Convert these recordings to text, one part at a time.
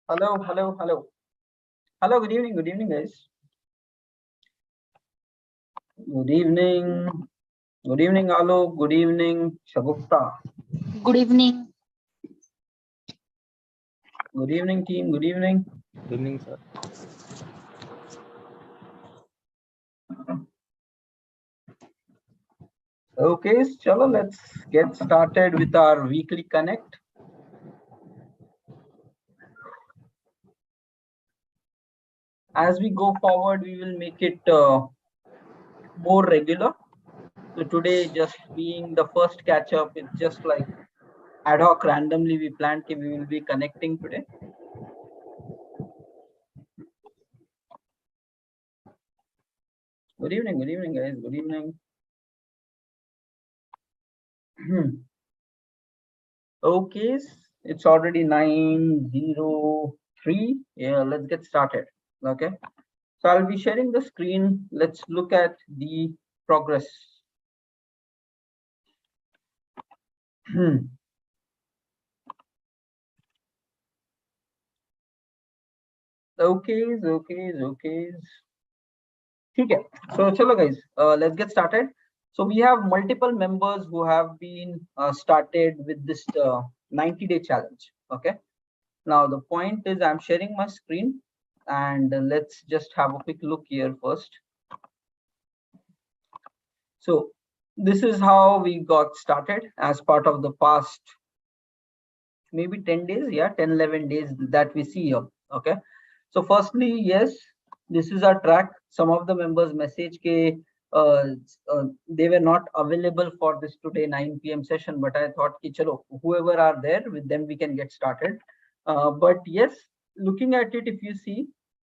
Hello, hello, hello. Hello, good evening, guys. Good evening. Good evening, Alok. Good evening, Shagupta. Good evening. Good evening, team. Good evening. Good evening, sir. Okay, chalo, let's get started with our weekly connect. As we go forward, we will make it more regular. So today, just being the first catch up, it's just like ad hoc randomly we planned we will be connecting today. Good evening, guys. Good evening. Okay, it's already 9:03. Yeah, let's get started. Okay, so I'll be sharing the screen. Let's look at the progress. Okay. Okay. So chalo guys, let's get started. So we have multiple members who have been started with this 90-day challenge. Okay. Now the point is I'm sharing my screen and let's just have a quick look here first. So this is how we got started as part of the past maybe 10 days, yeah, 10-11 days that we see here. Okay, so firstly, yes, this is our track. Some of the members message ke they were not available for this today 9 p.m. session, but I thought ki chalo, whoever are there with them we can get started. But yes, looking at it, if you see,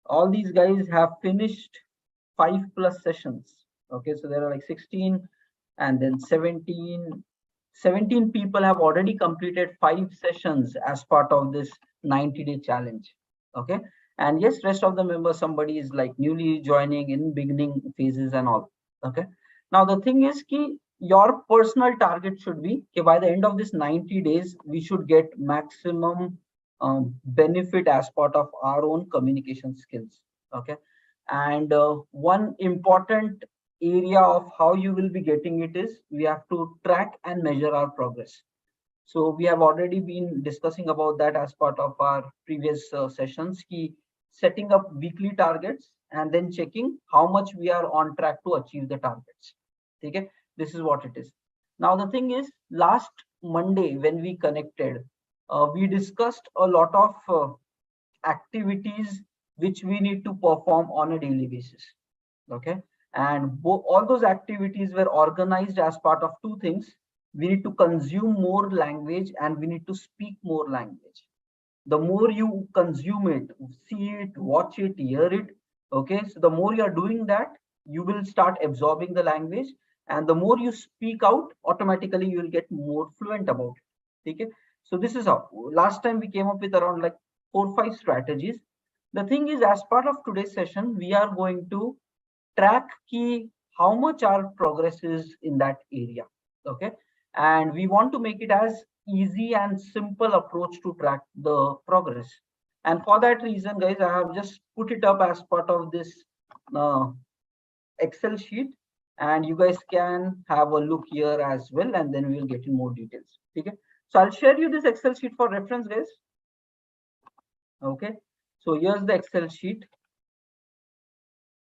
all these guys have finished 5+ sessions. Okay, so there are like 16 and then 17 people have already completed 5 sessions as part of this 90-day challenge. Okay, and yes, rest of the members, somebody is like newly joining in beginning phases and all. Okay, now the thing is ki your personal target should be okay, by the end of this 90 days we should get maximum benefit as part of our own communication skills. Okay, and one important area of how you will be getting it is we have to track and measure our progress. So we have already been discussing about that as part of our previous sessions, key setting up weekly targets and then checking how much we are on track to achieve the targets. Okay, this is what it is. Now the thing is, last Monday when we connected, we discussed a lot of activities which we need to perform on a daily basis. Okay, and all those activities were organized as part of two things. We need to consume more language and we need to speak more language. The more you consume it, see it, watch it, hear it, okay, so the more you are doing that, you will start absorbing the language, and the more you speak out, automatically you will get more fluent about it. Okay, so this is how last time we came up with around like 4-5 strategies. The thing is, as part of today's session, we are going to track key how much our progress is in that area. Okay, and we want to make it as easy and simple approach to track the progress. And for that reason, guys, I have just put it up as part of this uh, Excel sheet, and you guys can have a look here as well, and then we will get in more details. Okay, so I'll share you this Excel sheet for reference, guys. Okay, so here's the Excel sheet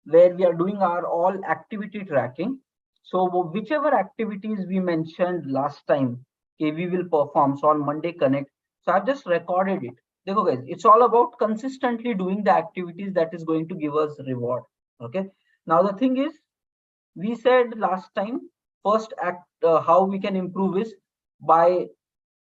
where we are doing our all activity tracking. So whichever activities we mentioned last time, okay, we will perform. So on Monday Connect. So I've just recorded it. Dekho guys, it's all about consistently doing the activities that is going to give us reward. Okay. Now the thing is, we said last time, first act how we can improve is by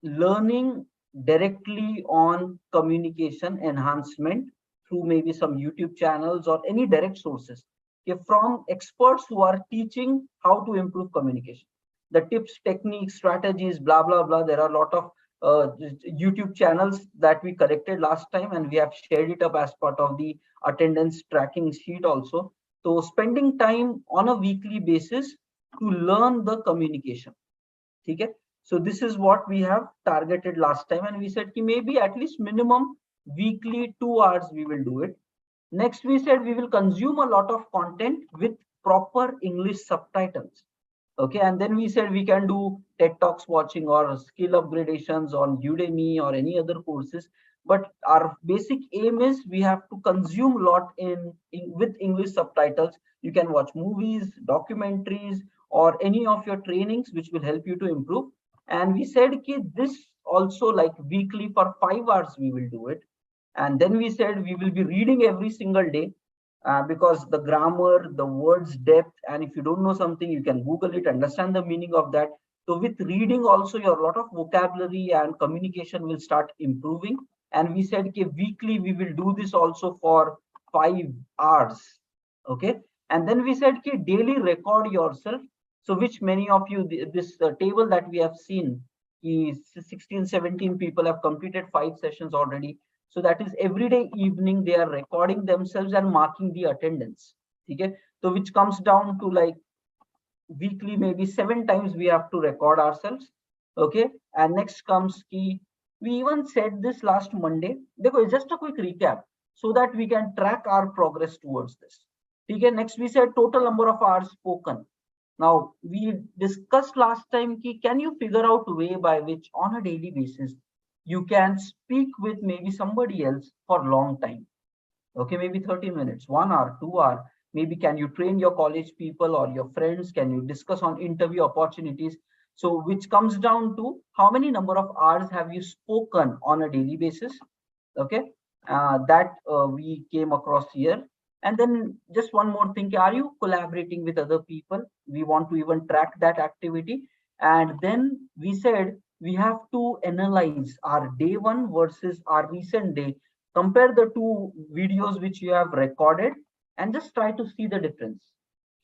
learning directly on communication enhancement through maybe some YouTube channels or any direct sources, okay, from experts who are teaching how to improve communication. The tips, techniques, strategies, blah, blah, blah. There are a lot of YouTube channels that we collected last time, and we have shared it up as part of the attendance tracking sheet also. So spending time on a weekly basis to learn the communication. Okay, so this is what we have targeted last time, and we said ki maybe at least minimum weekly 2 hours we will do it. Next, we said we will consume a lot of content with proper English subtitles. Okay, and then we said we can do TED Talks watching or skill upgradations on Udemy or any other courses. But our basic aim is we have to consume a lot in with English subtitles. You can watch movies, documentaries, or any of your trainings which will help you to improve. And we said okay, this also like weekly for 5 hours we will do it. And then we said we will be reading every single day because the grammar, the words depth, and if you don't know something, you can Google it, understand the meaning of that. So with reading also, your lot of vocabulary and communication will start improving. And we said, okay, weekly we will do this also for 5 hours. Okay. And then we said, okay, daily record yourself. So which many of you, this table that we have seen, is 16, 17 people have completed 5 sessions already. So that is every day evening they are recording themselves and marking the attendance. Okay, so which comes down to like weekly maybe 7 times we have to record ourselves. Okay, and next comes key. We even said this last Monday. Just a quick recap so that we can track our progress towards this. Okay, next we said total number of hours spoken. Now we discussed last time ki can you figure out a way by which on a daily basis you can speak with maybe somebody else for a long time. Okay, maybe 30 minutes, 1 hour, 2 hour. Maybe can you train your college people or your friends? Can you discuss on interview opportunities? So which comes down to how many number of hours have you spoken on a daily basis? Okay, that we came across here. And then just one more thing, are you collaborating with other people? We want to even track that activity. And then we said we have to analyze our day one versus our recent day, compare the two videos which you have recorded and just try to see the difference.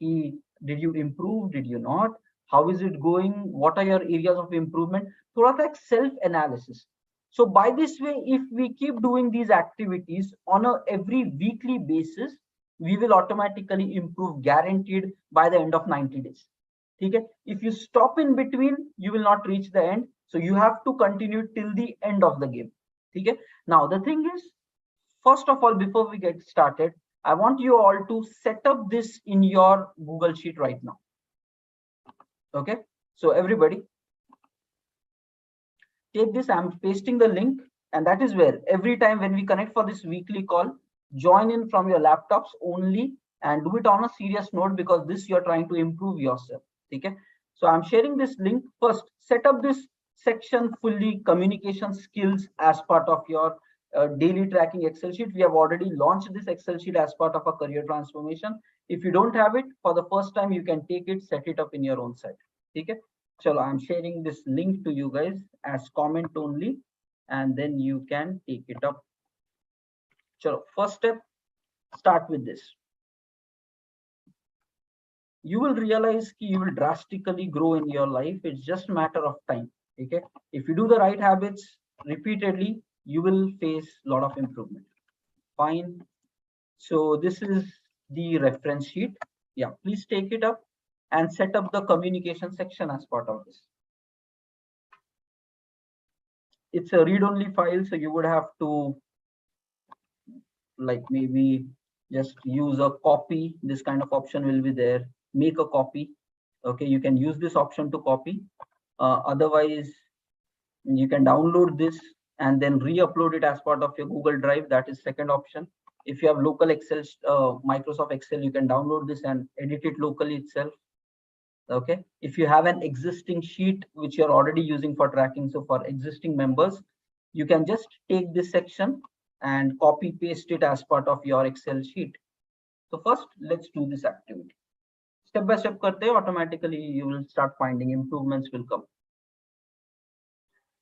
Did you improve, did you not, how is it going, what are your areas of improvement? Thoda like self analysis. So by this way, if we keep doing these activities on a every weekly basis, we will automatically improve guaranteed by the end of 90 days. Okay? If you stop in between, you will not reach the end. So you have to continue till the end of the game. Okay? Now the thing is, first of all, before we get started, I want you all to set up this in your Google Sheet right now. Okay? So everybody, take this, I'm pasting the link, and that is where every time when we connect for this weekly call, join in from your laptops only and do it on a serious note because this you're trying to improve yourself. Okay, so I'm sharing this link. First, set up this section fully communication skills as part of your daily tracking Excel sheet. We have already launched this Excel sheet as part of a career transformation. If you don't have it for the first time, you can take it, set it up in your own site. Okay. So I'm sharing this link to you guys as comment only, and then you can take it up. So first step, start with this. You will realize you will drastically grow in your life. It's just a matter of time. Okay. If you do the right habits repeatedly, you will face a lot of improvement. Fine. So this is the reference sheet. Yeah, please take it up and set up the communication section as part of this. It's a read-only file, so you would have to like maybe just use a copy. This kind of option will be there. Make a copy. Okay, you can use this option to copy. Otherwise, you can download this and then re-upload it as part of your Google Drive. That is second option. If you have local Excel, Microsoft Excel, you can download this and edit it locally itself. Okay, if you have an existing sheet which you're already using for tracking, so for existing members, you can just take this section and copy paste it as part of your Excel sheet. So first, let's do this activity. Step by step karte, automatically you will start finding improvements will come.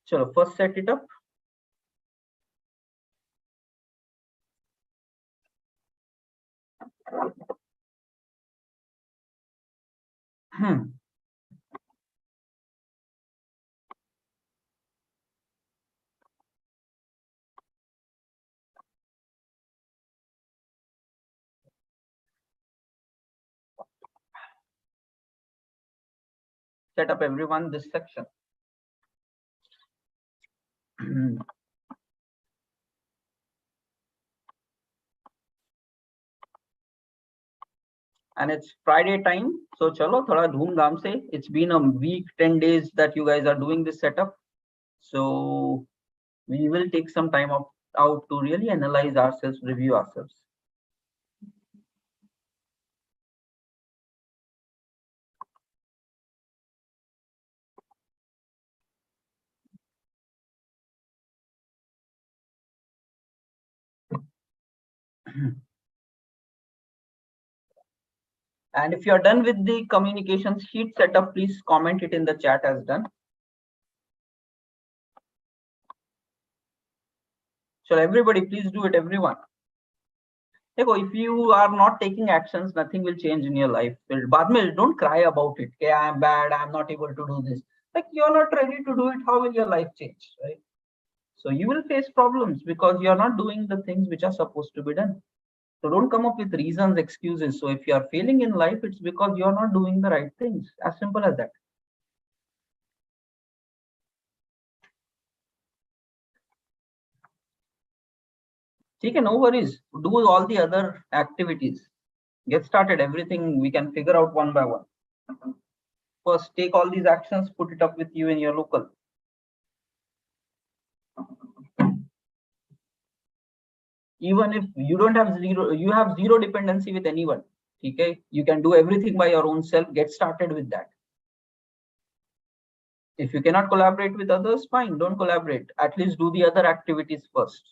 So first set it up. Set up everyone this section. and it's Friday time. So chalo thoda dhoom dhaam se. It's been a week, 10 days that you guys are doing this setup. So we will take some time out to really analyze ourselves, review ourselves. And if you're done with the communication sheet setup, please comment it in the chat as done. So everybody, please do it, everyone. If you are not taking actions, nothing will change in your life. Don't cry about it. Okay, I'm bad, I'm not able to do this. Like, you're not ready to do it. How will your life change, right? So you will face problems because you're not doing the things which are supposed to be done. So don't come up with reasons, excuses. So if you are failing in life, it's because you're not doing the right things. As simple as that. Okay, no worries. Do all the other activities. Get started. Everything we can figure out one by one. First, take all these actions, put it up with you in your local. Even if you don't have zero, you have zero dependency with anyone. Okay, you can do everything by your own self. Get started with that. If you cannot collaborate with others, fine, don't collaborate. At least do the other activities first.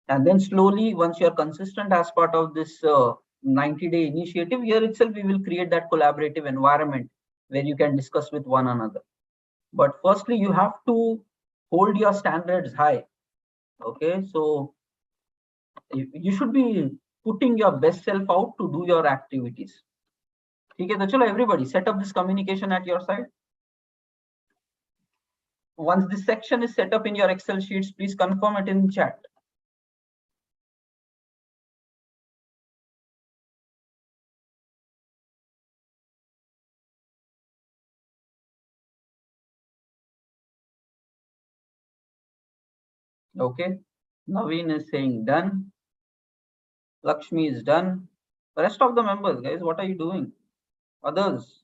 And then slowly, once you're consistent as part of this 90-day initiative, here itself, we will create that collaborative environment where you can discuss with one another. But firstly, you have to hold your standards high. Okay, so you should be putting your best self out to do your activities. Okay, so chalo, everybody, set up this communication at your side. Once this section is set up in your Excel sheets, please confirm it in chat. Okay, Naveen is saying done. Lakshmi is done. The rest of the members, guys, what are you doing? Others.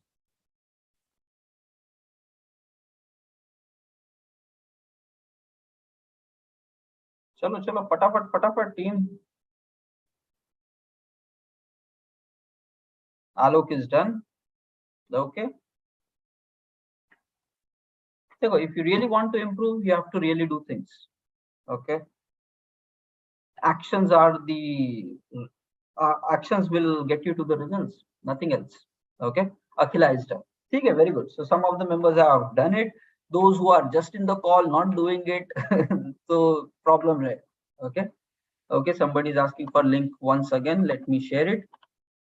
Chalo, chalo, patafat team. Alok is done. Okay. So if you really want to improve, you have to really do things. Okay. Actions are the actions will get you to the results, nothing else. Okay. Akhila is done. Okay, very good. So some of the members have done it. Those who are just in the call, not doing it, so problem, right? Okay. Okay, somebody is asking for link once again. Let me share it.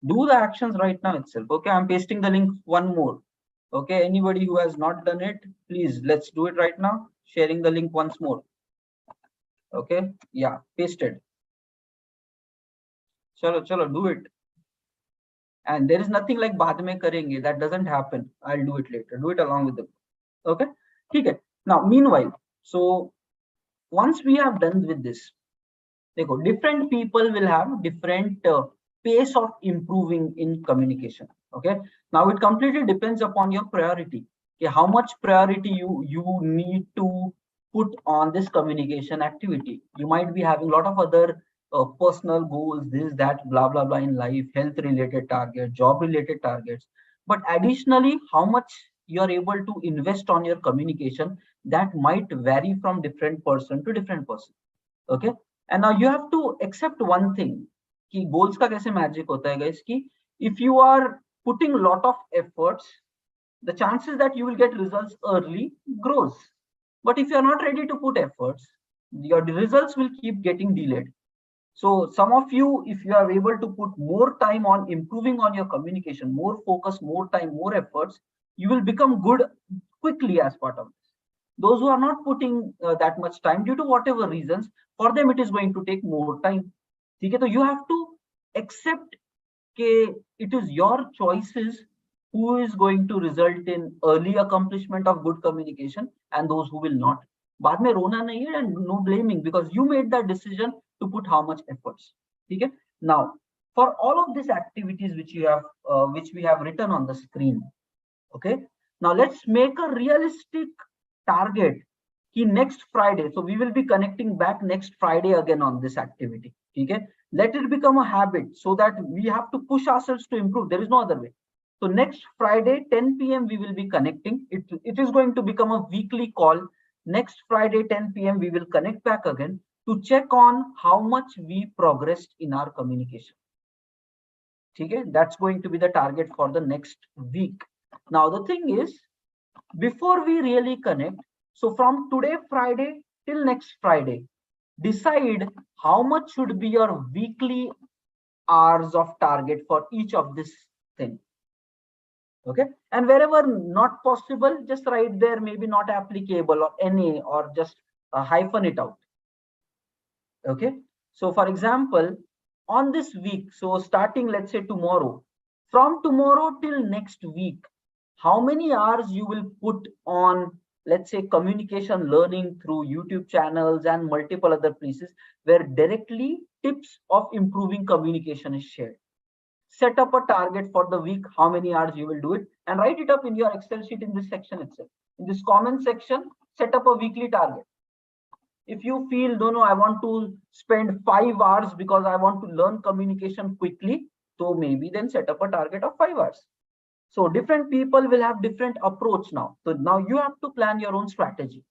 Do the actions right now itself. Okay, I'm pasting the link one more. Okay, anybody who has not done it, please, let's do it right now. Sharing the link once more. Okay, yeah, pasted. Chalo, do it. And there is nothing like baad mein karenge. That doesn't happen. I'll do it later. Do it along with them. Okay, okay. Now, meanwhile, so once we have done with this, different people will have different pace of improving in communication. Okay, now it completely depends upon your priority. Okay, how much priority you need to put on this communication activity. You might be having a lot of other personal goals, this, that, blah, blah, blah in life, health related targets, job related targets. But additionally, how much you're able to invest on your communication, that might vary from different person to different person. Okay, and now you have to accept one thing कि goals का कैसे magic होता है guys कि if you are putting a lot of efforts, the chances that you will get results early grows. But if you are not ready to put efforts, your results will keep getting delayed. So some of you, if you are able to put more time on improving on your communication, more focus, more time, more efforts, you will become good quickly as part of this. Those who are not putting that much time due to whatever reasons, for them it is going to take more time. Okay, so you have to accept that it is your choices who is going to result in early accomplishment of good communication and those who will not. बाद में रोना नहीं and no blaming because you made that decision to put how much efforts. Okay, now for all of these activities which we have written on the screen. Okay, now let's make a realistic target next Friday. So we will be connecting back next Friday again on this activity. Okay, let it become a habit so that we have to push ourselves to improve. There is no other way. So next Friday 10 p.m. we will be connecting. It is going to become a weekly call. Next Friday 10 p.m. we will connect back again to check on how much we progressed in our communication. Okay, that's going to be the target for the next week. Now the thing is, before we really connect, so from today Friday till next Friday, decide how much should be your weekly hours of target for each of this thing. Okay, and wherever not possible, just write there maybe not applicable or any, or just hyphen it out. Okay, so for example, on this week, so starting let's say tomorrow, from tomorrow till next week, how many hours you will put on, let's say, communication learning through YouTube channels and multiple other places where directly tips of improving communication is shared. Set up a target for the week, how many hours you will do it, and write it up in your Excel sheet in this section itself. In this comment section, set up a weekly target. If you feel, no, I want to spend 5 hours because I want to learn communication quickly, so maybe then set up a target of 5 hours. So different people will have different approach now. So now you have to plan your own strategy.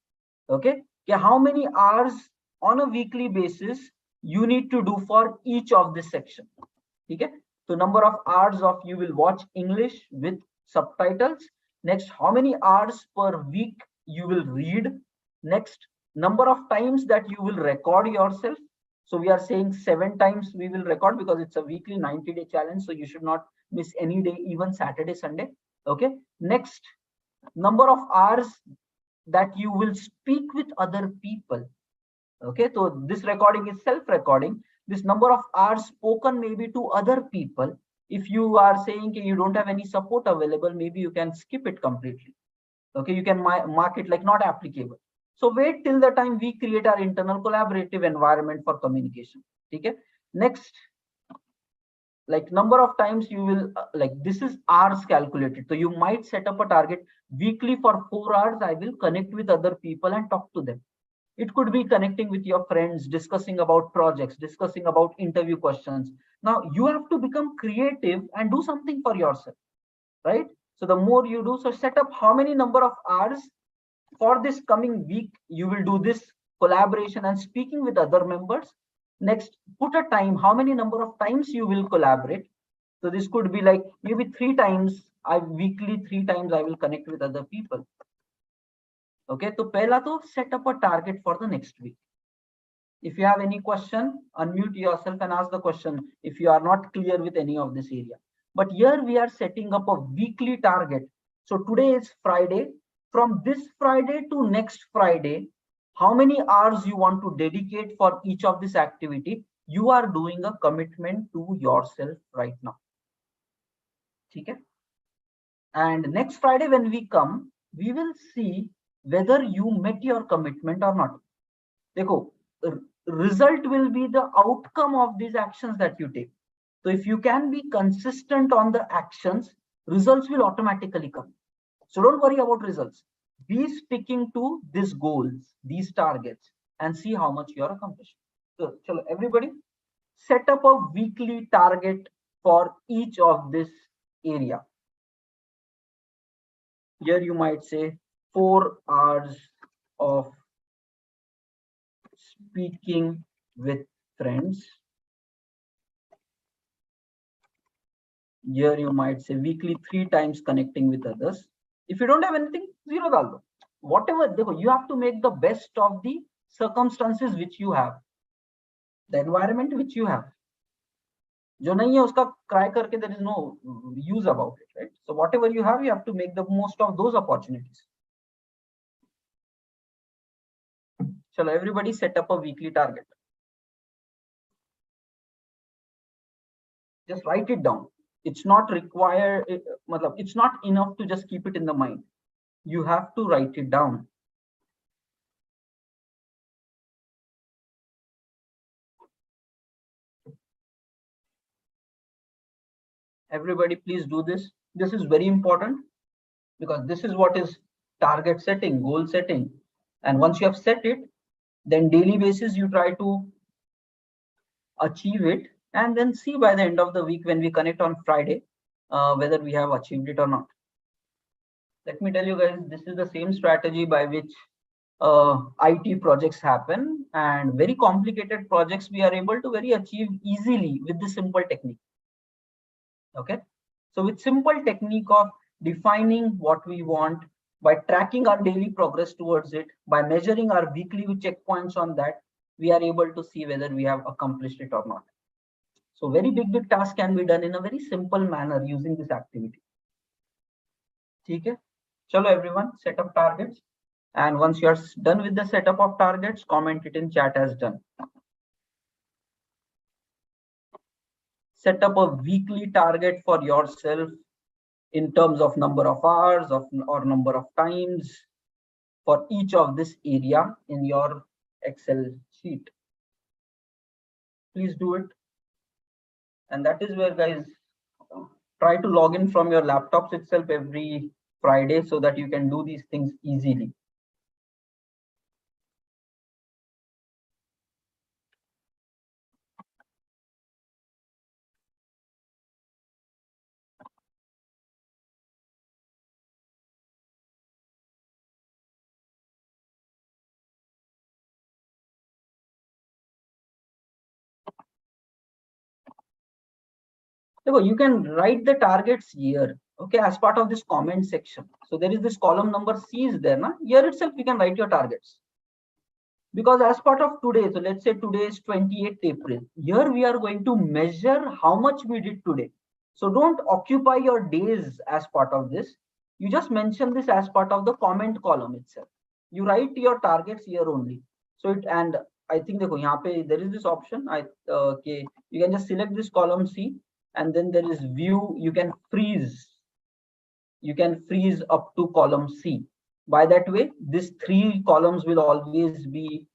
Okay, how many hours on a weekly basis you need to do for each of this section. Okay, so number of hours of you will watch English with subtitles. Next, how many hours per week you will read. Next, number of times that you will record yourself. So we are saying 7 times we will record because it's a weekly 90-day challenge. So you should not miss any day, even Saturday, Sunday. Okay, next, number of hours that you will speak with other people. Okay, so this recording is self-recording. This number of hours spoken maybe to other people. If you are saying you don't have any support available, maybe you can skip it completely. Okay, you can mark it like not applicable. So wait till the time we create our internal collaborative environment for communication. Okay, next, like number of times you will like this is hours calculated. So you might set up a target weekly for 4 hours. I will connect with other people and talk to them. It could be connecting with your friends, discussing about projects, discussing about interview questions. Now you have to become creative and do something for yourself, right? So the more you do, so set up how many number of hours for this coming week you will do this collaboration and speaking with other members. Next, put a time, how many number of times you will collaborate. So this could be like maybe 3 times, weekly 3 times I will connect with other people. Okay, so pehla to set up a target for the next week. If you have any question, unmute yourself and ask the question if you are not clear with any of this area. But here we are setting up a weekly target. So today is Friday. From this Friday to next Friday, how many hours you want to dedicate for each of this activity? You are doing a commitment to yourself right now. Okay? And next Friday when we come, we will see whether you met your commitment or not. Dekho, result will be the outcome of these actions that you take. So if you can be consistent on the actions, results will automatically come. So don't worry about results. Be sticking to these goals, these targets, and see how much you are accomplishing. So everybody, set up a weekly target for each of this area. Here you might say 4 hours of speaking with friends. Here you might say weekly 3 times connecting with others. If you don't have anything, 0 dal do. Whatever, you have to make the best of the circumstances which you have, the environment which you have. जो नहीं है उसका cry करके there is no use about it, right? So whatever you have to make the most of those opportunities. Chalo, everybody set up a weekly target. Just write it down. It's not required, it's not enough to just keep it in the mind. You have to write it down. Everybody, please do this. This is very important because this is what is target setting, goal setting. And once you have set it, then daily basis you try to achieve it, and then see by the end of the week when we connect on Friday whether we have achieved it or not. Let me tell you guys, this is the same strategy by which IT projects happen, and very complicated projects we are able to very achieve easily with this simple technique. Okay, so with simple technique of defining what we want, by tracking our daily progress towards it, by measuring our weekly checkpoints on that, we are able to see whether we have accomplished it or not. So very big tasks can be done in a very simple manner using this activity. Okay, chalo everyone, set up targets, and once you are done with the setup of targets, comment it in chat as done. Set up a weekly target for yourself in terms of number of hours or number of times for each of this area in your Excel sheet. Please do it. And that is where, guys, try to log in from your laptops itself every Friday so that you can do these things easily. You can write the targets here, okay, as part of this comment section. So there is this column number C is there. Here itself we can write your targets. Because as part of today, so let's say today is 28th April. Here we are going to measure how much we did today. So don't occupy your days as part of this. You just mention this as part of the comment column itself. You write your targets here only. So it, and I think there is this option. Okay, you can just select this column C, and then there is view. You can freeze. You can freeze up to column C. By that way, these 3 columns will always be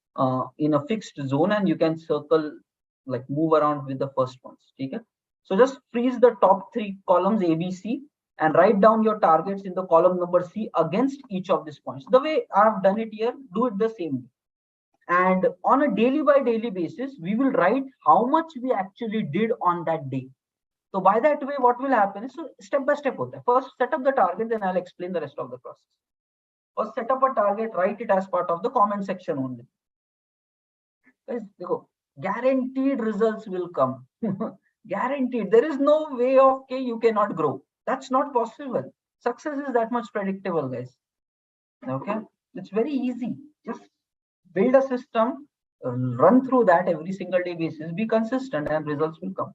in a fixed zone, and you can circle, like move around with the first ones. Okay? So just freeze the top 3 columns A, B, C, and write down your targets in the column number C against each of these points. The way I have done it here, do it the same way. And on a daily by daily basis, we will write how much we actually did on that day. So by that way, what will happen is, so step by step, first set up the target, then I'll explain the rest of the process. First set up a target, write it as part of the comment section only. Guys, guaranteed results will come. Guaranteed. There is no way of you cannot grow. That's not possible. Success is that much predictable, guys. Okay, it's very easy. Just build a system, run through that every single day basis, be consistent, and results will come.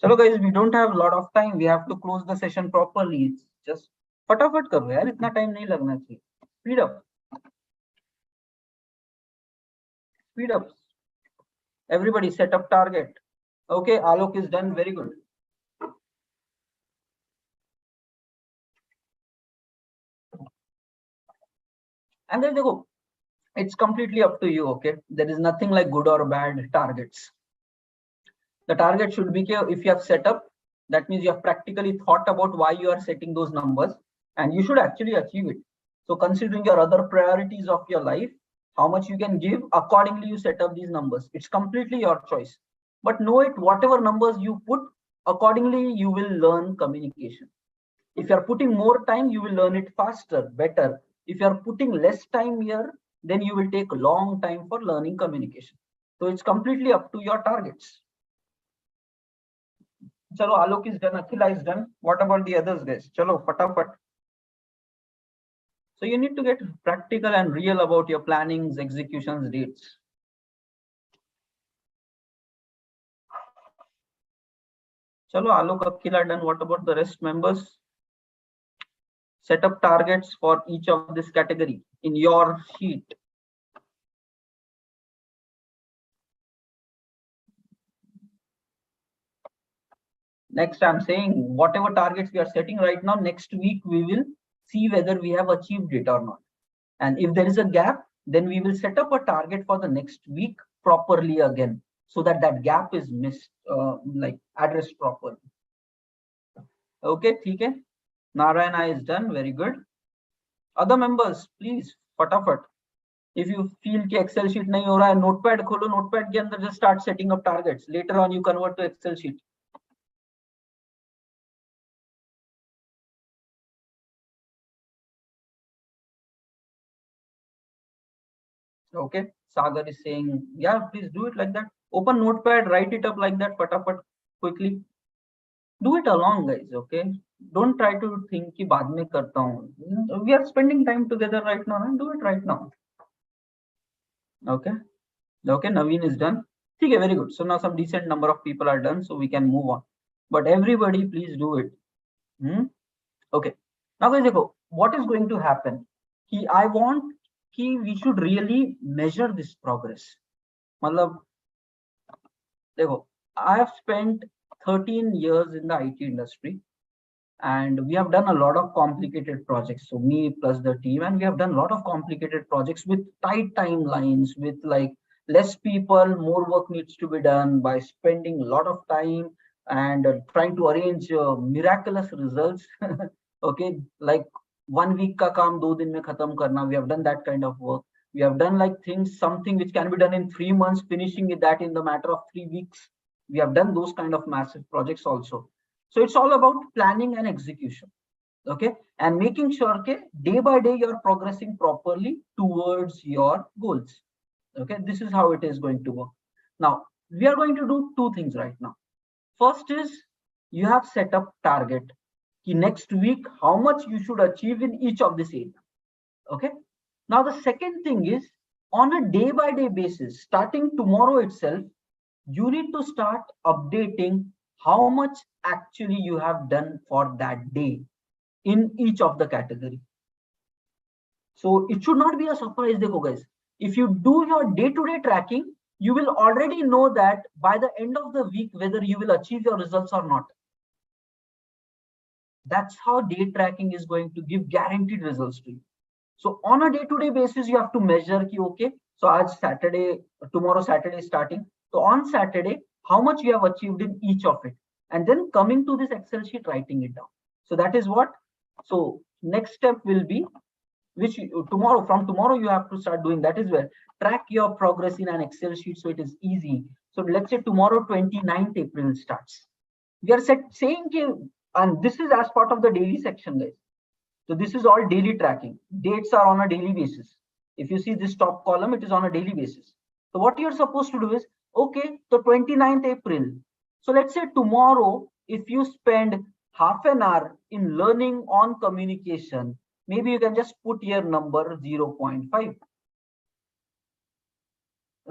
Chalo guys, we don't have a lot of time. We have to close the session properly. It's just फटाफट करो यार, इतना time नहीं लगना चाहिए. Speed up. Speed up. Everybody set up target. Okay, Alok is done. Very good. And then it's completely up to you. Okay, there is nothing like good or bad targets. The target should be, if you have set up, that means you have practically thought about why you are setting those numbers, and you should actually achieve it. So considering your other priorities of your life, how much you can give, accordingly you set up these numbers. It's completely your choice. But know it, whatever numbers you put, accordingly you will learn communication. If you are putting more time, you will learn it faster, better. If you are putting less time here, then you will take a long time for learning communication. So it's completely up to your targets. Chalo, Alok is done, Akhila is done. What about the others, guys? Chalo, fatafat. So you need to get practical and real about your plannings, executions, dates. Chalo, Alok, Akhila done. What about the rest members? Set up targets for each of this category in your sheet. Next, I'm saying whatever targets we are setting right now, next week we will see whether we have achieved it or not. And if there is a gap, then we will set up a target for the next week properly again, so that that gap is missed, like addressed properly. Okay, ठीक है. Narayana is done. Very good. Other members, please, फटाफट. If you feel कि Excel sheet नहीं हो रहा है, notepad खोलो, notepad के अंदर just start setting up targets. Later on, you convert to Excel sheet. Okay, Sagar is saying, yeah, please do it like that. Open notepad, write it up like that, फटाफट, quickly. Do it along, guys. Okay, don't try to think कि बाद में करता हूँ. We are spending time together right now, and do it right now. Okay, okay, Naveen is done. Okay, very good. So now some decent number of people are done, so we can move on. But everybody, please do it. Okay. Now, guys, देखो, what is going to happen? I want we should really measure this progress. मतलब देखो, I have spent 13 years in the IT industry, and we have done a lot of complicated projects. So me plus the team, and we have done a lot of complicated projects with tight timelines, with like less people, more work needs to be done by spending a lot of time and trying to arrange miraculous results. Okay, like 1 week ka kaam 2 din mein khatam karna. We have done that kind of work. We have done like things, something which can be done in 3 months, finishing that in the matter of 3 weeks. We have done those kind of massive projects also. So it's all about planning and execution. Okay, and making sure that day by day you're progressing properly towards your goals. Okay, this is how it is going to work. Now we are going to do two things right now. First is you have set up target. Next week, how much you should achieve in each of this area. Okay. Now the second thing is on a day by day basis, starting tomorrow itself, you need to start updating how much actually you have done for that day in each of the category. So it should not be a surprise, dekho guys. If you do your day-to-day tracking, you will already know that by the end of the week whether you will achieve your results or not. That's how day tracking is going to give guaranteed results to you. So on a day-to-day basis, you have to measure ki, okay, so aaj Saturday, tomorrow Saturday is starting. So on Saturday, how much you have achieved in each of it. And then coming to this Excel sheet, writing it down. So that is what. So next step will be, which tomorrow, from tomorrow you have to start doing. That is where track your progress in an Excel sheet so it is easy. So let's say tomorrow 29th April starts. We are saying, and this is as part of the daily section, guys. So this is all daily tracking. Dates are on a daily basis. If you see this top column, it is on a daily basis. So what you're supposed to do is, okay, so 29th April. So let's say tomorrow, if you spend half an hour in learning on communication, maybe you can just put your number 0.5.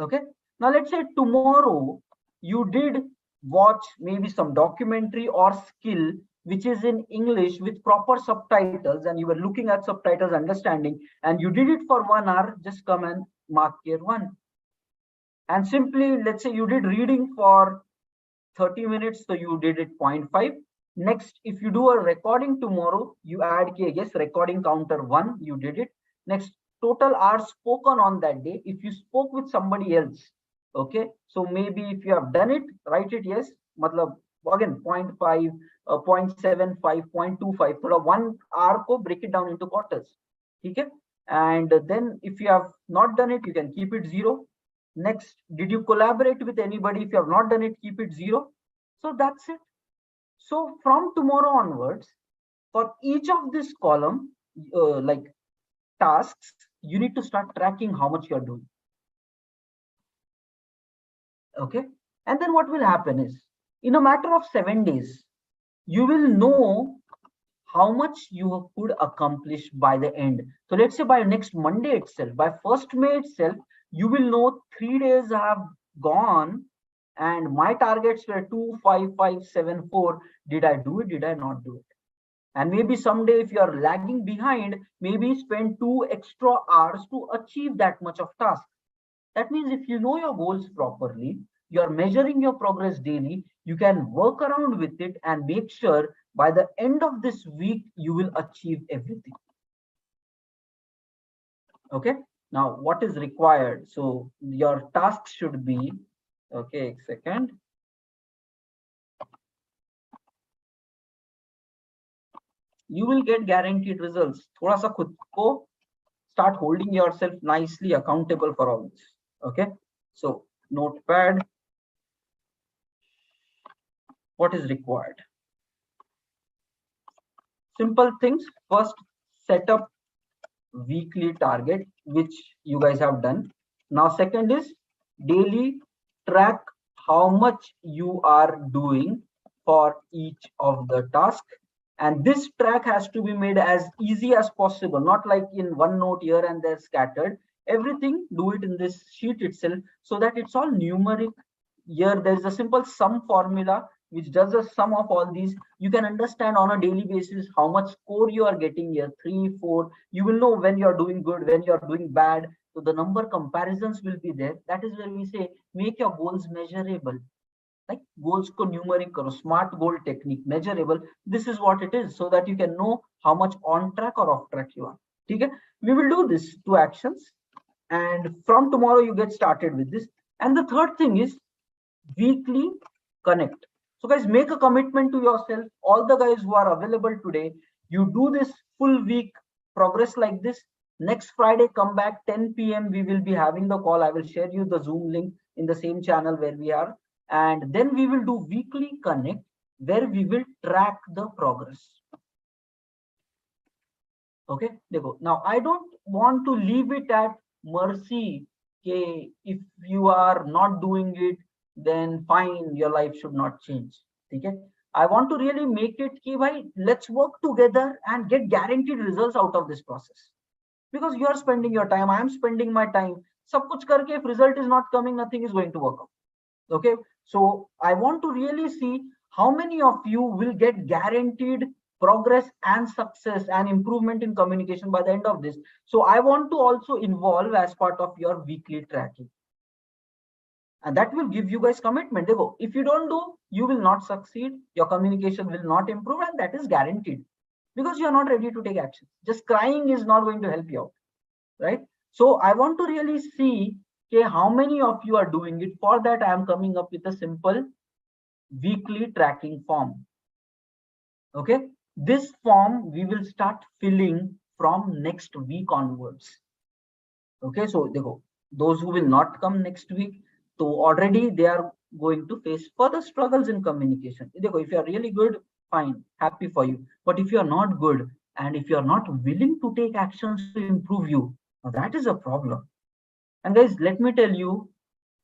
Okay. Now let's say tomorrow you did watch maybe some documentary or skill which is in English with proper subtitles, and you were looking at subtitles, understanding, and you did it for 1 hour, just come and mark year 1. And simply, let's say you did reading for 30 minutes, so you did it 0.5. Next, if you do a recording tomorrow, you add, yes, recording counter 1, you did it. Next, total hours spoken on that day. If you spoke with somebody else, okay, so maybe if you have done it, write it, yes, matlab, again 0.5, 0.75, 0.25, so 1 hour ko break it down into quarters. Okay, and then if you have not done it, you can keep it 0. Next, did you collaborate with anybody? If you have not done it, keep it 0. So that's it. So from tomorrow onwards, for each of this column, like tasks, you need to start tracking how much you're doing. Okay. And then what will happen is, in a matter of 7 days, you will know how much you could accomplish by the end. So let's say by next Monday itself, by 1st May itself, you will know 3 days have gone and my targets were 2, 5, 5, 7, 4. Did I do it? Did I not do it? And maybe someday if you are lagging behind, maybe spend 2 extra hours to achieve that much of task. That means if you know your goals properly, you are measuring your progress daily, you can work around with it and make sure by the end of this week, you will achieve everything. Okay. Now, what is required? So your task should be, okay, second. you will get guaranteed results. थोड़ा सा खुद को start holding yourself nicely accountable for all this. Okay, so notepad, what is required? Simple things. First, set up weekly target, which you guys have done. Now second is daily track how much you are doing for each of the task, and this track has to be made as easy as possible, not like in one note here and there scattered. Everything do it in this sheet itself, so that it's all numeric. Here there is a simple sum formula which does a sum of all these. You can understand on a daily basis how much score you are getting here, 3, 4. You will know when you're doing good, when you're doing bad. So the number comparisons will be there. That is where we say make your goals measurable. Like goals ko numeric karo, smart goal technique, measurable. This is what it is, so that you can know how much on track or off track you are. Okay, we will do this 2 actions, and from tomorrow you get started with this. And the third thing is weekly connect. So guys, make a commitment to yourself. All the guys who are available today, you do this full week progress like this. Next Friday, come back 10 p.m. We will be having the call. I will share you the Zoom link in the same channel where we are. And then we will do weekly connect, where we will track the progress. Okay, now I don't want to leave it at mercy. Okay, if you are not doing it, then fine, your life should not change. Okay, I want to really make it ki bhai, let's work together and get guaranteed results out of this process. Because you are spending your time, I am spending my time. Sab kuch karke, if result is not coming, nothing is going to work out. Okay, so I want to really see how many of you will get guaranteed progress and success and improvement in communication by the end of this. So I want to also involve as part of your weekly tracking, and that will give you guys commitment. If you don't do, you will not succeed, your communication will not improve, and that is guaranteed, because you are not ready to take action. Just crying is not going to help you out, right? So I want to really see, okay, how many of you are doing it. For that, I am coming up with a simple weekly tracking form. Okay, this form we will start filling from next week onwards. Okay, so those who will not come next week, so already they are going to face further struggles in communication. If you are really good, fine, happy for you. But if you are not good, and if you are not willing to take actions to improve you, now that is a problem. And guys, let me tell you,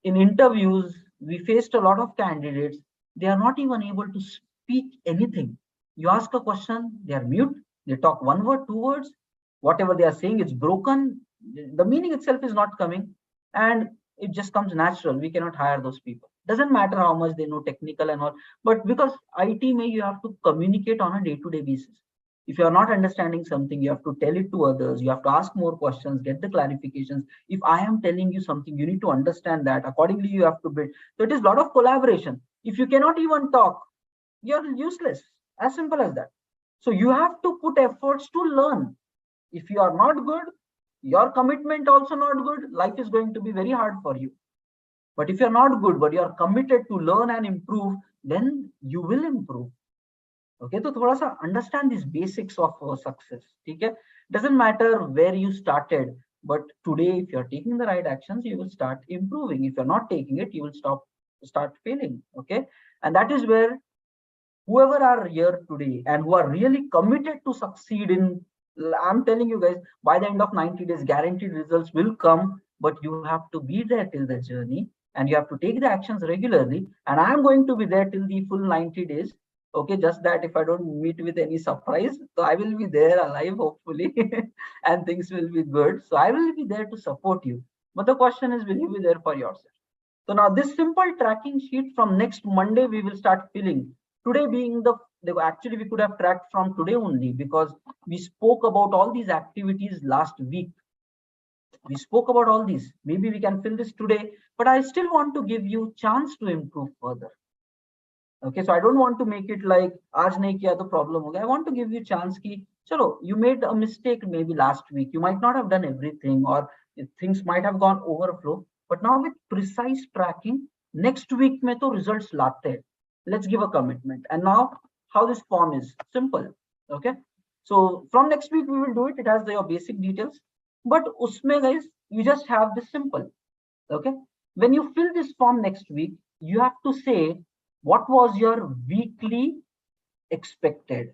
in interviews, we faced a lot of candidates. They are not even able to speak anything. You ask a question, they are mute. They talk 1 word, 2 words. Whatever they are saying, it's broken. The meaning itself is not coming, and it just comes natural. We cannot hire those people. Doesn't matter how much they know technical and all, but because IT may, you have to communicate on a day-to-day basis. If you are not understanding something, you have to tell it to others. You have to ask more questions, get the clarifications. If I am telling you something, you need to understand that. Accordingly, you have to build. So it is a lot of collaboration. If you cannot even talk, you're useless. As simple as that. So you have to put efforts to learn. If you are not good, your commitment also not good, life is going to be very hard for you. But if you're not good, but you're committed to learn and improve, then you will improve. Okay, so thoda sa understand these basics of success. Okay, doesn't matter where you started, but today, if you're taking the right actions, you will start improving. If you're not taking it, you will start failing. Okay, and that is where whoever are here today and who are really committed to succeed in, I'm telling you guys, by the end of 90 days, guaranteed results will come, but you have to be there till the journey, and you have to take the actions regularly. And I'm going to be there till the full 90 days. Okay, just that if I don't meet with any surprise, so I will be there alive, hopefully, and things will be good. So I will be there to support you. But the question is, will you be there for yourself? So now this simple tracking sheet from next Monday, we will start filling. Today being actually we could have tracked from today only, because we spoke about all these activities last week. We spoke about all these. Maybe we can fill this today, but I still want to give you chance to improve further. Okay, so I don't want to make it like aaj nahi kiya to problem ho gaya. I want to give you chance ki chalo, you made a mistake maybe last week. You might not have done everything, or things might have gone overflow. But now with precise tracking, next week mein to results laate. Let's give a commitment. And now how this form is simple. Okay, So from next week we will do it. It has your basic details, but usme guys, you just have this simple. Okay, when you fill this form next week, you have to say what was your weekly expected.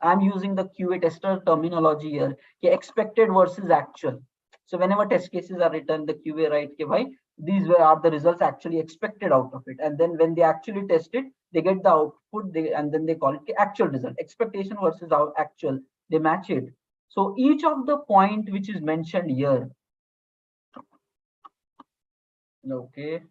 I'm using the QA tester terminology here. Okay, expected versus actual. So whenever test cases are written, the QA write, okay, why these are the results actually expected out of it. And then when they actually test it, they get the output, and then they call it actual result. Expectation versus our actual, they match it. So each of the point which is mentioned here, okay,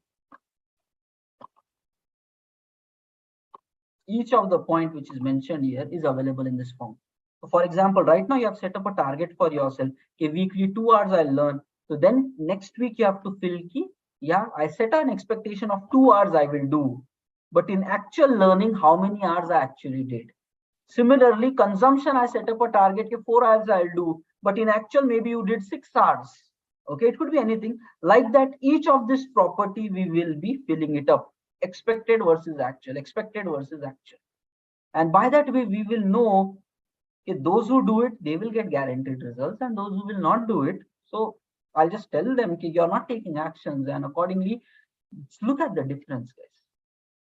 each of the point which is mentioned here is available in this form. So for example, right now you have set up a target for yourself. Okay, weekly 2 hours I'll learn. So then next week you have to fill key. Yeah, I set an expectation of 2 hours I will do. But in actual learning, how many hours I actually did. Similarly, consumption, I set up a target of 4 hours I'll do. But in actual, maybe you did 6 hours. Okay, it could be anything. Like that, each of this property, we will be filling it up. Expected versus actual, expected versus actual. And by that way, we will know if those who do it, they will get guaranteed results, and those who will not do it. So I'll just tell them you're not taking actions, and accordingly, look at the difference, guys.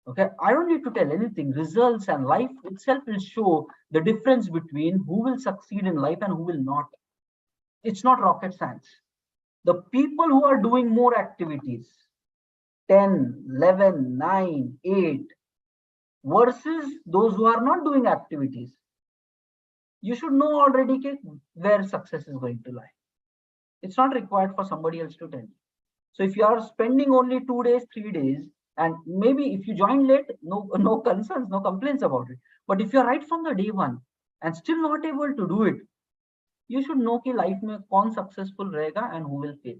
Okay, I don't need to tell anything. Results and life itself will show the difference between who will succeed in life and who will not. It's not rocket science. The people who are doing more activities, 10, 11, 9, 8, versus those who are not doing activities, you should know already where success is going to lie. It's not required for somebody else to tell you. So if you are spending only 2 days, 3 days, and maybe if you join late, no concerns, no complaints about it. But if you're right from the day one and still not able to do it, you should know कि life में कौन successful रहेगा and who will fail.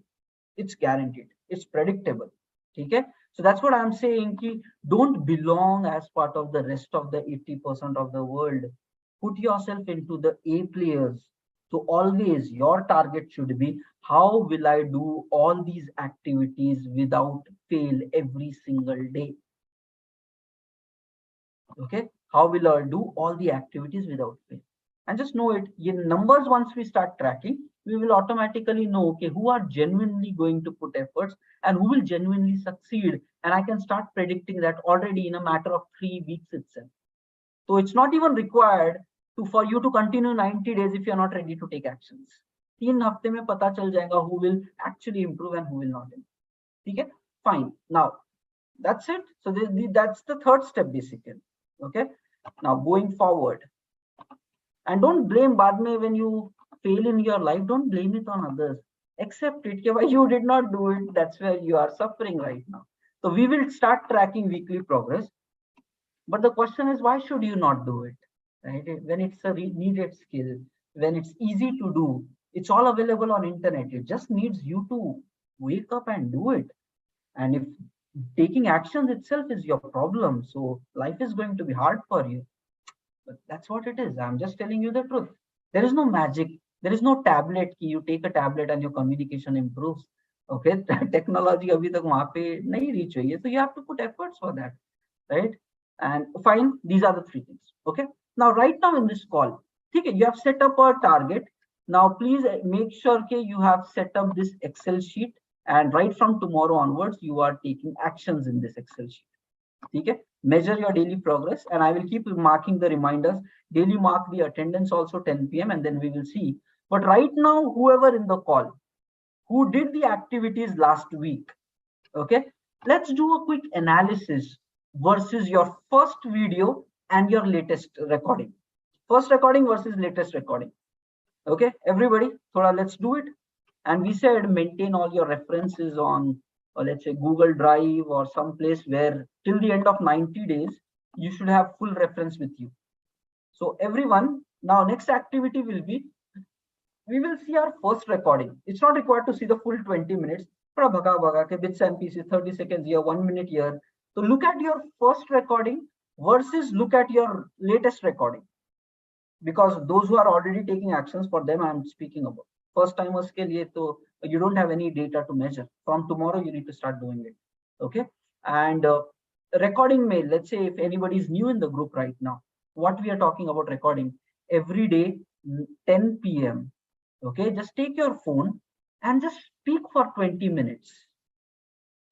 It's guaranteed. It's predictable. Okay? So that's what I'm saying. Ki don't belong as part of the rest of the 80% of the world. Put yourself into the A players. So always your target should be, how will I do all these activities without fail every single day? Okay, how will I do all the activities without fail? And just know it in numbers. Once we start tracking, we will automatically know, okay, who are genuinely going to put efforts and who will genuinely succeed. And I can start predicting that already in a matter of 3 weeks itself. So it's not even required for you to continue 90 days if you're not ready to take actions. 3 हफ्ते में पता चल जाएगा who will actually improve and who will not improve. Okay, fine. Now that's it. So that's the third step basically. Okay, now going forward, and don't blame बाद में when you fail in your life, don't blame it on others. Accept it. Why you did not do it, that's where you are suffering right now. So we will start tracking weekly progress. But the question is, why should you not do it? Right? When it's a needed skill, when it's easy to do, it's all available on internet. It just needs you to wake up and do it. And if taking actions itself is your problem, so life is going to be hard for you. But that's what it is. I'm just telling you the truth. There is no magic. There is no tablet. You take a tablet and your communication improves. Okay, technology abhi tak wahan pe nahi reach हुई है. So you have to put efforts for that, right? And fine, these are the 3 things. Okay. Now, right now in this call, okay, you have set up a target. Now, please make sure okay, you have set up this Excel sheet, and right from tomorrow onwards, you are taking actions in this Excel sheet. Okay, measure your daily progress, and I will keep marking the reminders. Daily mark the attendance also 10 p.m. and then we will see. But right now, whoever in the call who did the activities last week, okay, let's do a quick analysis versus your first video and your latest recording. First recording versus latest recording. Okay, everybody, thoda let's do it. And we said maintain all your references on, let's say, Google Drive or some place where till the end of 90 days, you should have full reference with you. So everyone, now next activity will be, we will see our first recording. It's not required to see the full 20 minutes. Bits and pieces, 30 seconds here, 1 minute here. So look at your first recording versus look at your latest recording. Because those who are already taking actions, for them I'm speaking about. First timers ke liye to you don't have any data to measure. From tomorrow you need to start doing it. Okay. And recording mail, let's say if anybody is new in the group right now, what we are talking about recording, every day 10 p.m. Okay, just take your phone and just speak for 20 minutes.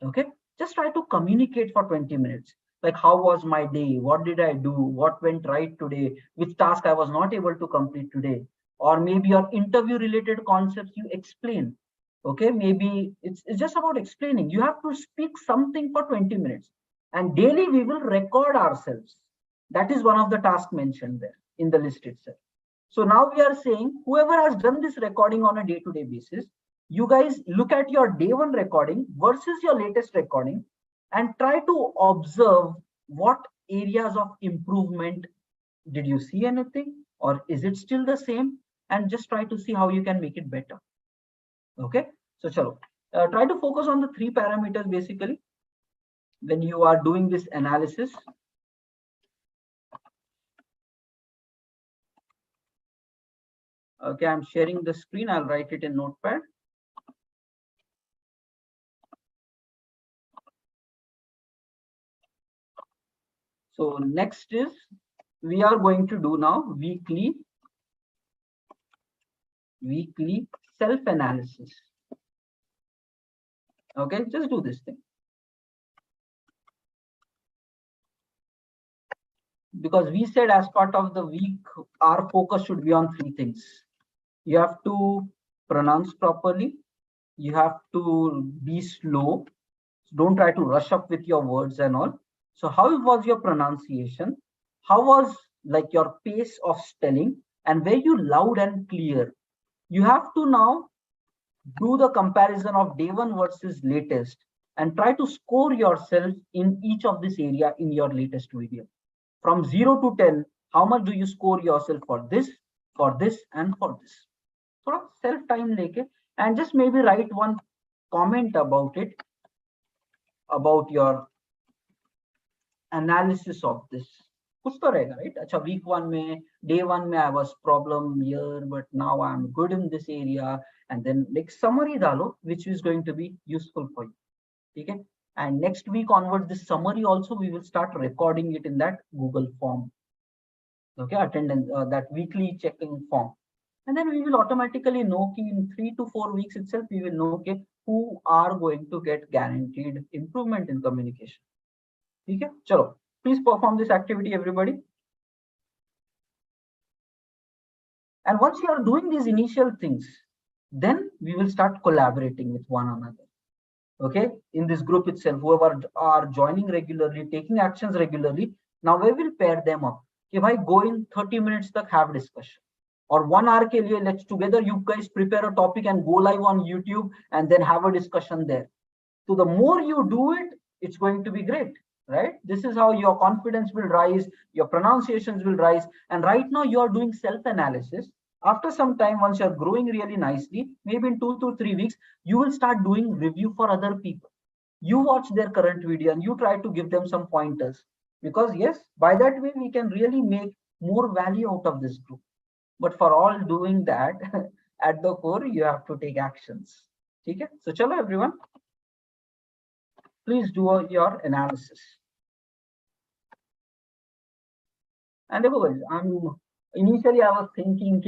Okay, just try to communicate for 20 minutes. Like, how was my day? What did I do? What went right today? Which task I was not able to complete today? Or maybe your interview related concepts you explain. Okay, maybe it's just about explaining. You have to speak something for 20 minutes. And daily we will record ourselves. That is one of the tasks mentioned there in the list itself. So now we are saying whoever has done this recording on a day-to-day basis, you guys look at your day one recording versus your latest recording and try to observe what areas of improvement did you see anything, or is it still the same, and just try to see how you can make it better. Okay, so chalo, try to focus on the 3 parameters basically when you are doing this analysis. Okay, I'm sharing the screen. I'll write it in Notepad. So next is we are going to do now weekly self-analysis. Okay, just do this thing. Because we said as part of the week, our focus should be on 3 things. You have to pronounce properly. You have to be slow. Don't try to rush up with your words and all. So how was your pronunciation? How was like your pace of spelling? And were you loud and clear? You have to now do the comparison of day one versus latest and try to score yourself in each of this area in your latest video. From 0 to 10, how much do you score yourself for this, and for this? So self time leke, and just maybe write one comment about it, about your analysis of this. कुछ तो रहेगा, right? अच्छा, week 1 में, day 1 में I was problem here, but now I'm good in this area, and then next summary डालो, which is going to be useful for you. ठीक है? And next week onwards, this summary also we will start recording it in that Google form. Okay, attendance, that weekly checking form. And then we will automatically know in 3 to 4 weeks itself, we will know who are going to get guaranteed improvement in communication. Okay, chalo, please perform this activity, everybody. And once you are doing these initial things, then we will start collaborating with one another. Okay, in this group itself, whoever are joining regularly, taking actions regularly, now we will pair them up. If I go in 30 minutes tak have discussion, or 1 hour ke liye, let's together you guys prepare a topic and go live on YouTube and then have a discussion there. So the more you do it, it's going to be great, right? This is how your confidence will rise, your pronunciations will rise. And right now you are doing self-analysis. After some time, once you're growing really nicely, maybe in 2 to 3 weeks, you will start doing review for other people. You watch their current video and you try to give them some pointers, because yes, by that way we can really make more value out of this group. But for all doing that, at the core, you have to take actions. Okay, so chalo everyone, please do your analysis. And initially I was thinking,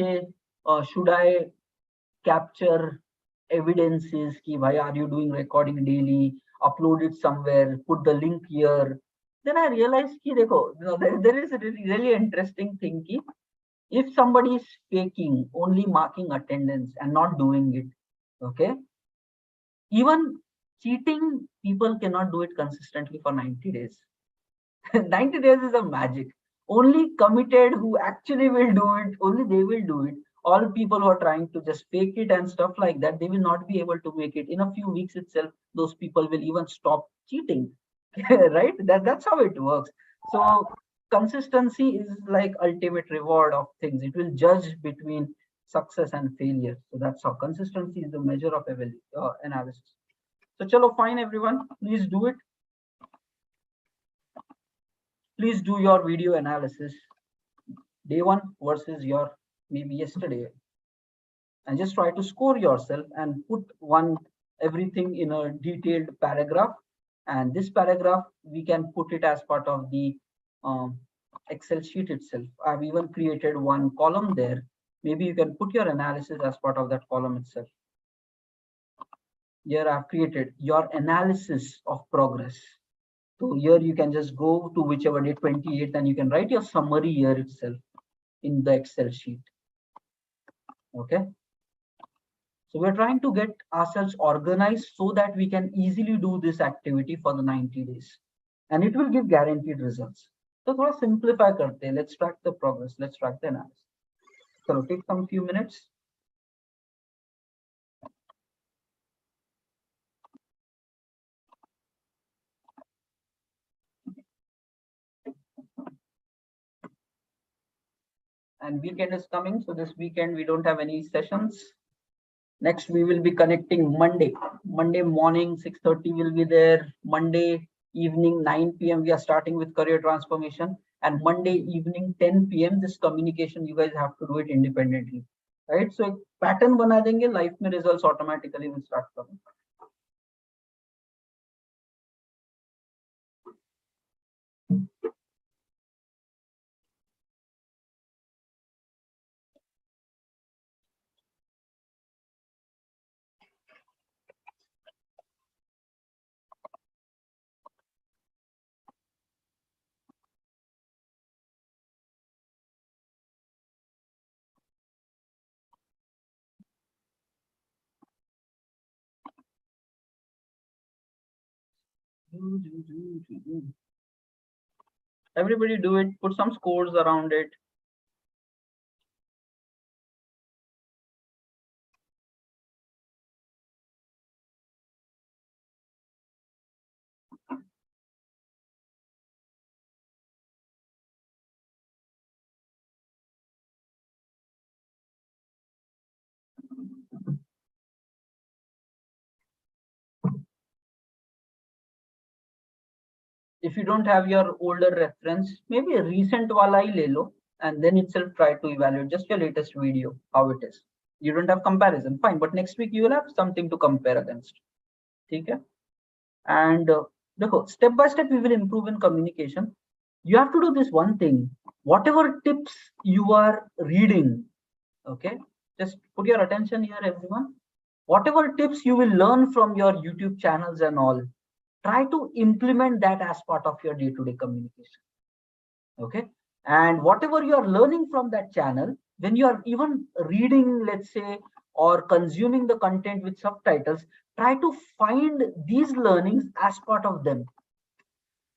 should I capture evidences ki bhai, are you doing recording daily, upload it somewhere, put the link here. Then I realized ki dekho, there is a really interesting thing ki if somebody is faking, only marking attendance and not doing it, okay, even cheating people cannot do it consistently for 90 days. 90 days is a magic. Only committed who actually will do it, only they will do it. All people who are trying to just fake it and stuff like that, they will not be able to make it. In a few weeks itself, those people will even stop cheating. Right? That's how it works. So consistency is like ultimate reward of things. It will judge between success and failure. So that's how consistency is the measure of analysis. So chalo, fine everyone, please do it. Please do your video analysis, day 1 versus your maybe yesterday, and just try to score yourself and put everything in a detailed paragraph. And this paragraph we can put it as part of the Excel sheet itself. I've even created one column there Maybe you can put your analysis as part of that column itself. Here I've created your analysis of progress. So here you can just go to whichever day, 28th, and you can write your summary here itself in the Excel sheet. Okay. So we're trying to get ourselves organized so that we can easily do this activity for the 90 days. And it will give guaranteed results. So थोड़ा simplify करते हैं. Let's track the progress. Let's track the analysis. So take some few minutes. And weekend is coming. So this weekend we don't have any sessions. Next we will be connecting Monday. Monday morning 6:30 will be there. Monday evening 9 p.m. we are starting with career transformation. And Monday evening 10 p.m. this communication you guys have to do it independently. Right? So pattern बना देंगे, life में results automatically will start coming. Everybody do it, put some scores around it. If you don't have your older reference, maybe a recent wala hi le lo, and then itself try to evaluate just your latest video, how it is. You don't have comparison, fine, but next week you will have something to compare against. Okay? And step by step we will improve in communication. You have to do this one thing. Whatever tips you are reading, okay, just put your attention here, everyone. Whatever tips you will learn from your YouTube channels and all, try to implement that as part of your day-to-day communication. Okay. And whatever you are learning from that channel, when you are even reading, let's say, or consuming the content with subtitles, try to find these learnings as part of them.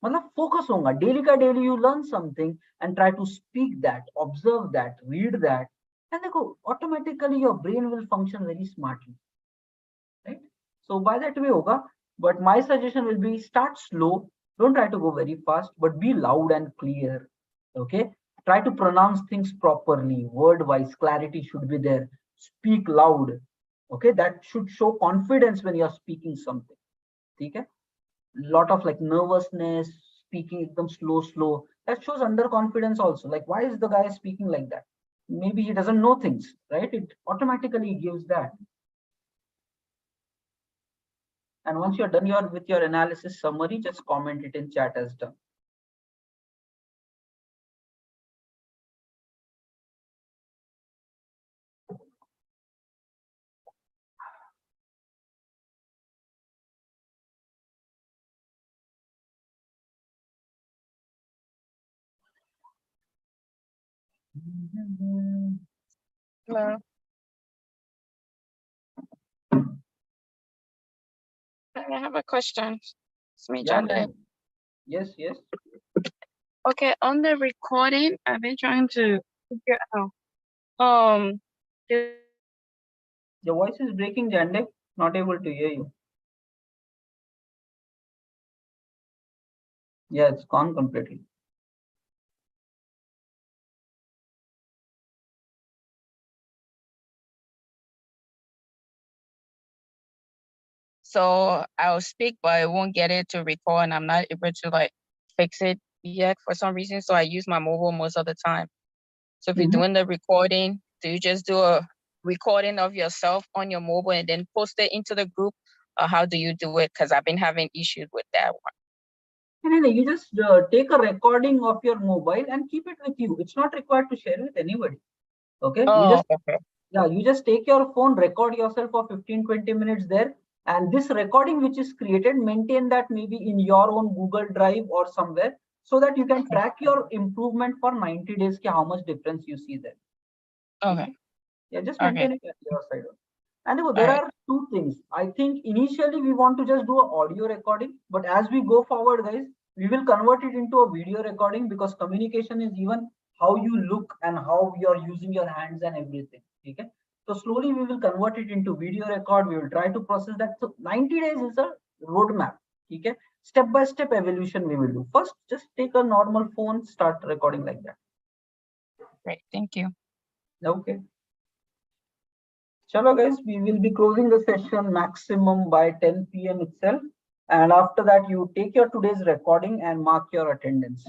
मतलब focus होगा, daily का daily you learn something and try to speak that, observe that, read that, and automatically your brain will function very smartly. Right? So by that way hoga, but my suggestion will be start slow, don't try to go very fast, but be loud and clear. Okay, try to pronounce things properly, word wise clarity should be there, speak loud. Okay, that should show confidence when you're speaking something. Okay, lot of like nervousness, speaking एकदम slow, that shows underconfidence also. Like, why is the guy speaking like that? Maybe he doesn't know things, right? It automatically gives that. And once you're done with your analysis summary, just comment it in chat as done. Hello. I have a question. It's me, Yeah, Jande. yes. Okay, on the recording, I've been trying to figure out. Your voice is breaking, Jande. Not able to hear you. Yeah, it's gone completely. So I'll speak, but I won't get it to record, and I'm not able to like fix it yet for some reason. So I use my mobile most of the time. So if you're doing the recording, do you just do a recording of yourself on your mobile and then post it into the group? Or how do you do it? Because I've been having issues with that one. No, you just take a recording of your mobile and keep it with you. It's not required to share with anybody. Okay, Oh, okay. you just take your phone, record yourself for 15-20 minutes there, and this recording which is created, maintain that maybe in your own Google Drive or somewhere, so that you can track your improvement for 90 days ki how much difference you see there. Okay. Yeah, just Okay. maintain it at your side. And All there right. are two things. I think initially we want to just do an audio recording, but as we go forward, guys, we will convert it into a video recording, because communication is even how you look and how you are using your hands and everything. Okay. So slowly we will convert it into video record. We will try to process that. So 90 days is a roadmap. Okay. Step by step evolution we will do. First, just take a normal phone, start recording like that. Great. Thank you. Okay. Chalo guys, we will be closing the session maximum by 10 p.m. itself. And after that, you take your today's recording and mark your attendance.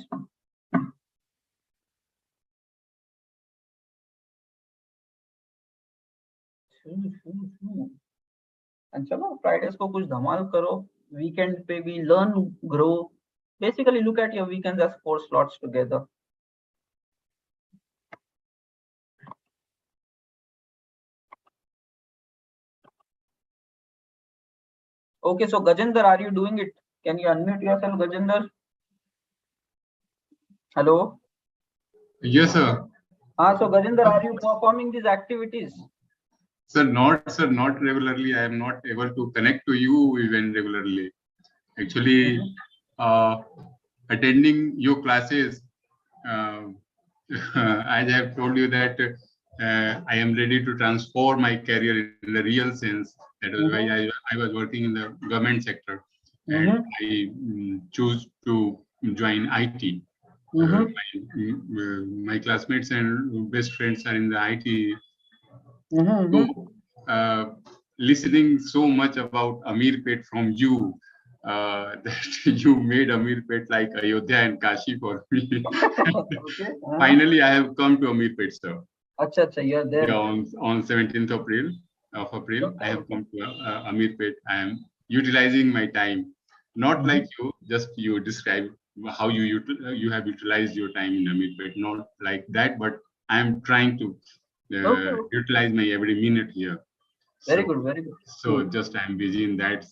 And chalo, Fridays ko kuch dhamal karo. Weekend pe bhi learn, grow. Basically, look at your weekends as 4 slots together. Okay, so Gajendra, are you doing it? Can you unmute yourself, Gajendra? Hello? Yes, sir. So Gajendra, are you performing these activities? Sir, not regularly. I am not able to connect to you even regularly. Actually, attending your classes, as I have told you that I am ready to transform my career in the real sense. That was why I was working in the government sector, and I chose to join IT. My classmates and best friends are in the IT. So, listening so much about Amirpet from you, that you made Amirpet like Ayodhya and Kashi for me. Okay. Finally, I have come to Amirpet, sir. Acha, you're there. Yeah, on 17th of April, I have come to Amirpet. I am utilizing my time, not like you. Just you describe how you have utilized your time in Amirpet. Not like that, but I am trying to utilize my every minute here. Very good, very good. So just I'm busy in that,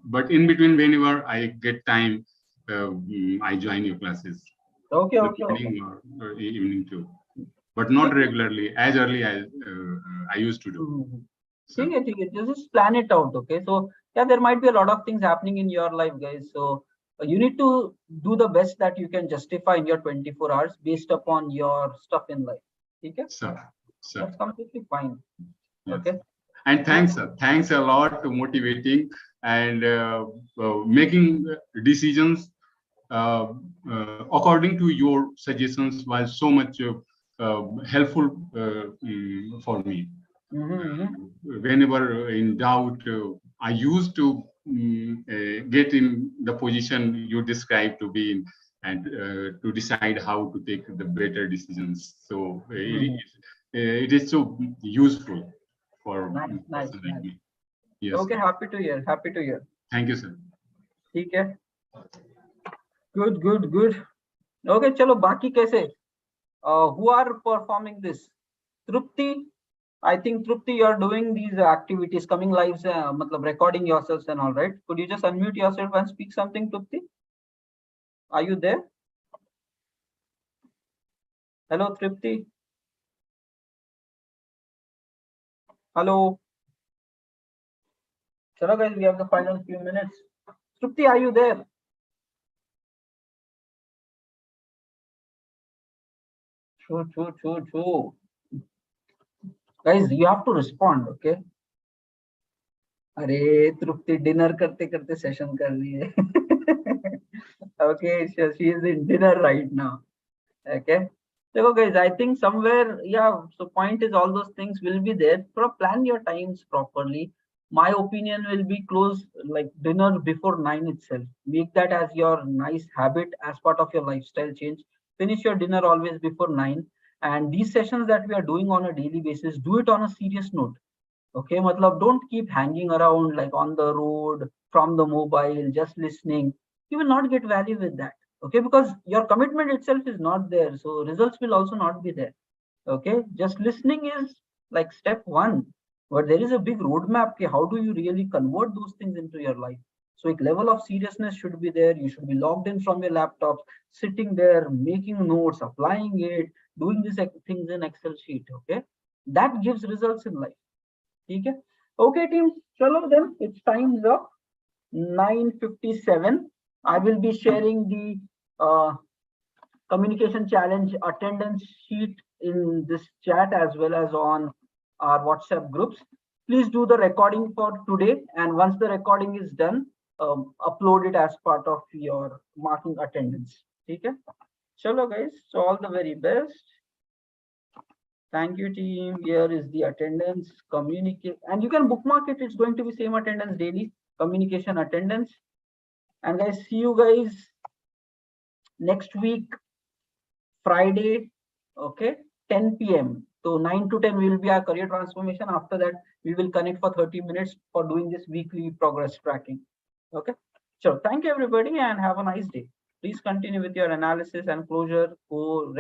but in between, whenever I get time, I join your classes. Okay. Morning or evening too, but not regularly, as early as I used to do. So, just plan it out. Okay, so yeah, there might be a lot of things happening in your life, guys. So you need to do the best that you can justify in your 24 hours based upon your stuff in life. Okay, sir. That's completely fine. Yes. Okay. And thanks, sir. Thanks a lot to motivating and making decisions according to your suggestions was so much helpful for me. Whenever in doubt, I used to get in the position you described to be in, and to decide how to take the better decisions. So it is so useful for nice. like me. Yes. Okay, happy to hear. Thank you, sir. Okay. Good. Okay, chalo, baki kaise? Who are performing this? Trupti, I think Trupti, you're doing these activities, coming lives, matlab recording yourselves and all, right? Could you just unmute yourself and speak something, Trupti? Are you there? Hello, Trupti. Hello. Chalo guys, we have the final few minutes. Trupti, are you there? True. Guys, you have to respond, okay? अरे तृप्ति dinner करते करते session कर रही है. Okay, she is in dinner right now. Okay, so guys, I think somewhere, yeah, so point is all those things will be there. So plan your times properly. My opinion will be close like dinner before 9 itself. Make that as your nice habit, as part of your lifestyle change. Finish your dinner always before 9. And these sessions that we are doing on a daily basis, do it on a serious note. Okay, matlab, don't keep hanging around like on the road from the mobile, just listening. You will not get value with that. Okay, because your commitment itself is not there, so results will also not be there. Okay, just listening is like step one, but there is a big roadmap. How do you really convert those things into your life? So a level of seriousness should be there. You should be logged in from your laptops, sitting there, making notes, applying it, doing these things in Excel sheet. Okay, that gives results in life. Okay, okay, team. Chalo then, it's time's up. 9:57. I will be sharing the communication challenge attendance sheet in this chat as well as on our WhatsApp groups. Please do the recording for today, and once the recording is done, upload it as part of your marking attendance. Okay? Chalo guys, so all the very best. Thank you, team. Here is the attendance, communicate, and you can bookmark it. It's going to be same attendance daily, communication attendance. And guys, see you guys next week, Friday, okay, 10 p.m. So 9 to 10 will be our career transformation. After that, we will connect for 30 minutes for doing this weekly progress tracking. Okay. So thank you everybody and have a nice day. Please continue with your analysis and closure. Go